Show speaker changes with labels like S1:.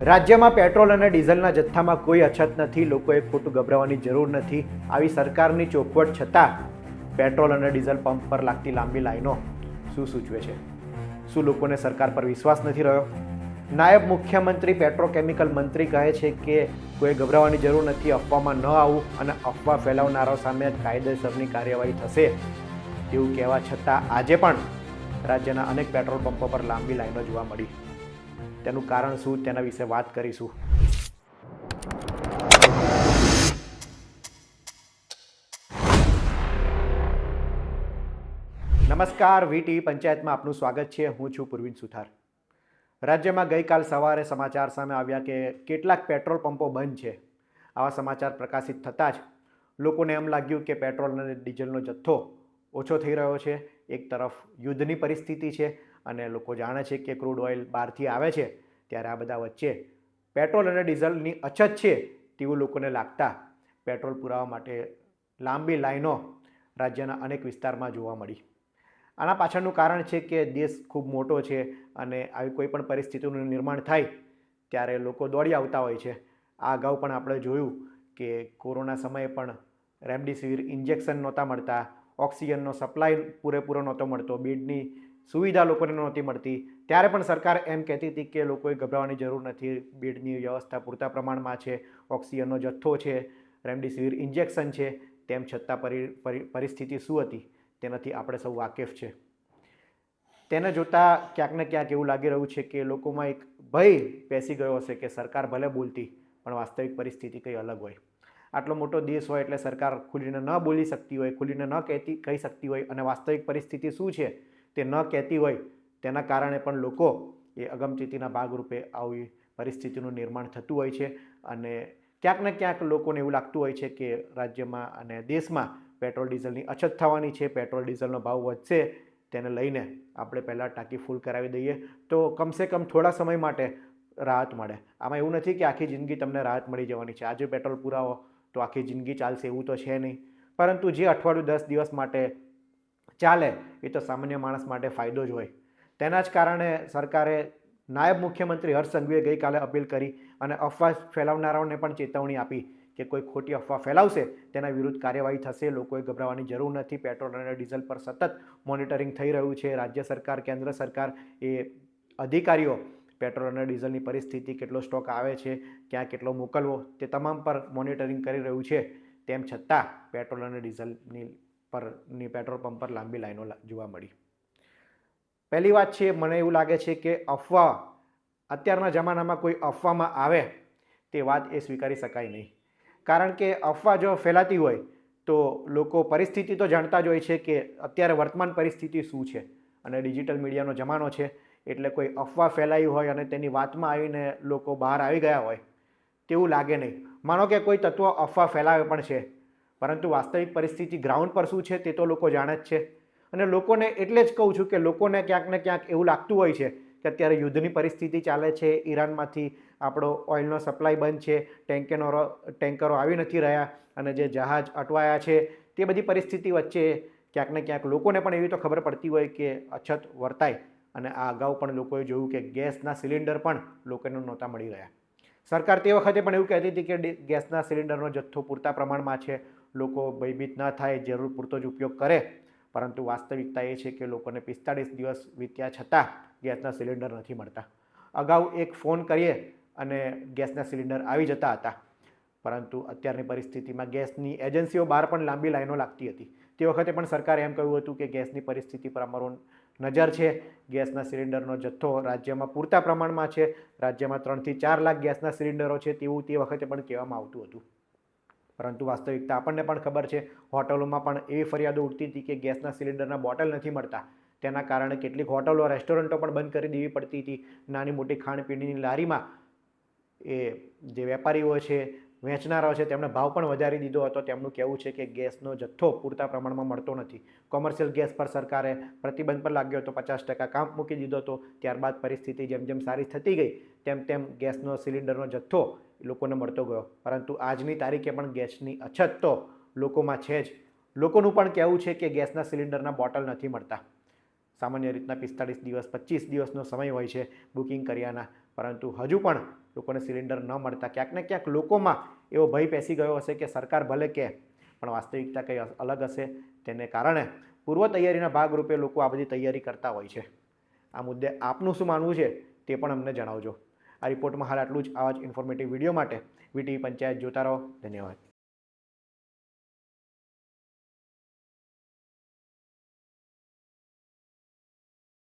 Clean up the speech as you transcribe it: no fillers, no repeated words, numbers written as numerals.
S1: રાજ્યમાં પેટ્રોલ અને ડીઝલના જથ્થામાં કોઈ અછત નથી, લોકોએ ખોટું ગભરાવાની જરૂર નથી. આવી સરકારની ચોખવટ છતાં પેટ્રોલ અને ડીઝલ પંપ પર લાગતી લાંબી લાઈનો શું સૂચવે છે? શું લોકોને સરકાર પર વિશ્વાસ નથી રહ્યો? નાયબ મુખ્યમંત્રી પેટ્રોકેમિકલ મંત્રી કહે છે કે કોઈ ગભરાવાની જરૂર નથી, અફવામાં ન આવવું અને અફવા ફેલાવનારાઓ સામે કાયદેસરની કાર્યવાહી થશે તેવું કહેવા છતાં આજે પણ રાજ્યના અનેક પેટ્રોલ પંપો પર લાંબી લાઈનો જોવા મળી. તેનું કારણ શું, તેના વિશે વાત કરીશું. નમસ્કાર, વીટી પંચાયતમાં આપનું સ્વાગત છે. હું છું પૂર્વિન સુથાર. રાજ્યમાં ગઈકાલ સવારે સમાચાર સામે આવ્યા કે કેટલાક પેટ્રોલ પંપો બંધ છે. આવા સમાચાર પ્રકાશિત થતાં જ લોકોને એમ લાગ્યું કે પેટ્રોલ અને ડીઝલનો જથ્થો ઓછો થઈ રહ્યો છે. એક તરફ યુદ્ધની પરિસ્થિતિ છે અને લોકો જાણે છે કે ક્રૂડ ઓઇલ બહારથી આવે છે, ત્યારે આ બધા વચ્ચે પેટ્રોલ અને ડીઝલની અછત છે તેવું લોકોને લાગતા પેટ્રોલ પુરાવા માટે લાંબી લાઈનો રાજ્યના અનેક વિસ્તારમાં જોવા મળી. આના પાછળનું કારણ છે કે દેશ ખૂબ મોટો છે અને આવી કોઈ પણ પરિસ્થિતિનું નિર્માણ થાય ત્યારે લોકો દોડી આવતા હોય છે. આ અગાઉ પણ આપણે જોયું કે કોરોના સમયે પણ રેમડેસિવિર ઇન્જેક્શન નહોતા મળતા, ઓક્સિજનનો સપ્લાય પૂરેપૂરો નહોતો મળતો, બેડની સુવિધા લોકોને નહોતી મળતી, ત્યારે પણ સરકાર એમ કહેતી હતી કે લોકોએ ગભરાવાની જરૂર નથી, બેડની વ્યવસ્થા પૂરતા પ્રમાણમાં છે, ઓક્સિજનનો જથ્થો છે, રેમડેસિવિર ઇન્જેક્શન છે. તેમ છતાં પરિસ્થિતિ શું હતી તેનાથી આપણે સૌ વાકેફ છે. તેને જોતાં ક્યાંક ને ક્યાંક એવું લાગી રહ્યું છે કે લોકોમાં એક ભય બેસી ગયો હશે કે સરકાર ભલે બોલતી પણ વાસ્તવિક પરિસ્થિતિ કંઈ અલગ હોય. આટલો મોટો દેશ હોય એટલે સરકાર ખુલીને ન બોલી શકતી હોય, ખુલીને ન કહી શકતી હોય અને વાસ્તવિક પરિસ્થિતિ શું છે તે ન કહેતી હોય, તેના કારણે પણ લોકો એ અગમચેતીના ભાગરૂપે આવી પરિસ્થિતિનું નિર્માણ થતું હોય છે. અને ક્યાંક ને ક્યાંક લોકોને એવું લાગતું હોય છે કે રાજ્યમાં અને દેશમાં પેટ્રોલ ડીઝલની અછત થવાની છે, પેટ્રોલ ડીઝલનો ભાવ વધશે, તેને લઈને આપણે પહેલાં ટાંકી ફૂલ કરાવી દઈએ તો કમસે કમ થોડા સમય માટે રાહત મળે. આમાં એવું નથી કે આખી જિંદગી તમને રાહત મળી જવાની છે. આજે પેટ્રોલ પુરાવો તો આખી જિંદગી ચાલશે એવું તો છે નહીં, પરંતુ જે અઠવાડિયું 10 દિવસ માટે ચાલે એ તો સામાન્ય માણસ માટે ફાયદો જ હોય. તેના જ કારણે સરકારે નાયબ મુખ્યમંત્રી હર્ષ સંઘવીએ ગઈકાલે અપીલ કરી અને અફવા ફેલાવનારાઓને પણ ચેતવણી આપી કે કોઈ ખોટી અફવા ફેલાવશે તેના વિરુદ્ધ કાર્યવાહી થશે. લોકોએ ગભરાવાની જરૂર નથી. પેટ્રોલ અને ડીઝલ પર સતત મોનિટરિંગ થઈ રહ્યું છે. રાજ્ય સરકાર, કેન્દ્ર સરકાર એ અધિકારીઓ પેટ્રોલ અને ડીઝલની પરિસ્થિતિ, કેટલો સ્ટોક આવે છે, ક્યાં કેટલો મોકલવો, તે તમામ પર મોનિટરિંગ કરી રહ્યું છે. તેમ છતાં પેટ્રોલ અને ડીઝલની પેટ્રોલ પંપ પર લાંબી લાઈનો જોવા મળી. પહેલી વાત છે, મને એવું લાગે છે કે અફવા, અત્યારના જમાનામાં કોઈ અફવામાં આવે તે વાત એ સ્વીકારી શકાય નહીં. કારણ કે અફવા જો ફેલાતી હોય તો લોકો પરિસ્થિતિ તો જાણતા જ હોય છે કે અત્યારે વર્તમાન પરિસ્થિતિ શું છે અને ડિજિટલ મીડિયાનો જમાનો છે, એટલે કોઈ અફવા ફેલાઈ હોય અને તેની વાતમાં આવીને લોકો બહાર આવી ગયા હોય તેવું લાગે નહીં. માનો કે કોઈ તત્વ અફવા ફેલાવે પણ છે, પરંતુ વાસ્તવિક પરિસ્થિતિ ગ્રાઉન્ડ પર શું છે તે તો લોકો જાણે જ છે. અને લોકોને એટલે જ કહું છું કે લોકોને ક્યાંક ને ક્યાંક એવું લાગતું હોય છે કે અત્યારે યુદ્ધની પરિસ્થિતિ ચાલે છે, ઈરાનમાંથી આપણો ઓઇલનો સપ્લાય બંધ છે, ટેન્કરો આવી નથી રહ્યા અને જે જહાજ અટવાયા છે, તે બધી પરિસ્થિતિ વચ્ચે ક્યાંક ને ક્યાંક લોકોને પણ એવી તો ખબર પડતી હોય કે અછત વર્તાય. અને આ અગાઉ પણ લોકોએ જોયું કે ગેસના સિલિન્ડર પણ લોકોને નહોતા મળી રહ્યા. સરકાર તે વખતે પણ એવું કહેતી હતી કે ગેસના સિલિન્ડરનો જથ્થો પૂરતા પ્રમાણમાં છે, લોકો ભયભીત ન થાય, જરૂર પૂરતો જ ઉપયોગ કરે. પરંતુ વાસ્તવિકતા એ છે કે લોકોને 45 દિવસ વીત્યા છતાં ગેસના સિલિન્ડર નથી મળતા. અગાઉ એક ફોન કરીએ અને ગેસના સિલિન્ડર આવી જતા હતા, પરંતુ અત્યારની પરિસ્થિતિમાં ગેસની એજન્સીઓ બહાર પણ લાંબી લાઈનો લાગતી હતી. તે વખતે પણ સરકારે એમ કહ્યું હતું કે ગેસની પરિસ્થિતિ પર અમારું નજર છે, ગેસના સિલિન્ડરનો જથ્થો રાજ્યમાં પૂરતા પ્રમાણમાં છે, રાજ્યમાં 3 થી 4 લાખ ગેસના સિલિન્ડરો છે તેવું તે વખતે પણ કહેવામાં આવતું હતું. પરંતુ વાસ્તવિકતા આપણને પણ ખબર છે. હોટલોમાં પણ એવી ફરિયાદો ઉઠતી હતી કે ગેસના સિલિન્ડરના બોટલ નથી મળતા. તેના કારણે કેટલીક હોટલો, રેસ્ટોરન્ટો પણ બંધ કરી દેવી પડતી હતી. નાની મોટી ખાણીપીણીની લારીમાં એ જે વેપારીઓ છે, વેચનારાઓ છે, તેમણે ભાવ પણ વધારી દીધો હતો. તેમનું કહેવું છે કે ગેસનો જથ્થો પૂરતા પ્રમાણમાં મળતો નથી. કોમર્શિયલ ગેસ પર સરકારે પ્રતિબંધ પર લાગ્યો હતો, 50% કામ મૂકી દીધો હતો. ત્યારબાદ પરિસ્થિતિ જેમ જેમ સારી થતી ગઈ તેમ તેમ ગેસનો સિલિન્ડરનો જથ્થો લોકોને મળતો ગયો. પરંતુ આજની તારીખે પણ ગેસની અછત તો લોકોમાં છે જ. લોકોનું પણ કહેવું છે કે ગેસના સિલિન્ડરના બોટલ નથી મળતા. સામાન્ય રીતના 45 દિવસ, 25 દિવસનો સમય હોય છે બુકિંગ કર્યાના, પરંતુ હજુ પણ લોકોને સિલિન્ડર ન મળતા ક્યાંક ને ક્યાંક લોકોમાં એવો ભય પેસી ગયો હશે કે સરકાર ભલે કહે પણ વાસ્તવિકતા કંઈ અલગ હશે. તેને કારણે પૂર્વ તૈયારીના ભાગરૂપે લોકો આ બધી તૈયારી કરતા હોય છે. આ મુદ્દે આપનું શું માનવું છે તે પણ અમને જણાવજો. આ રિપોર્ટમાં હાલ આટલું જ. આવા જ ઇન્ફોર્મેટિવ વિડીયો માટે વીટીવી પંચાયત જોતા રહો. ધન્યવાદ.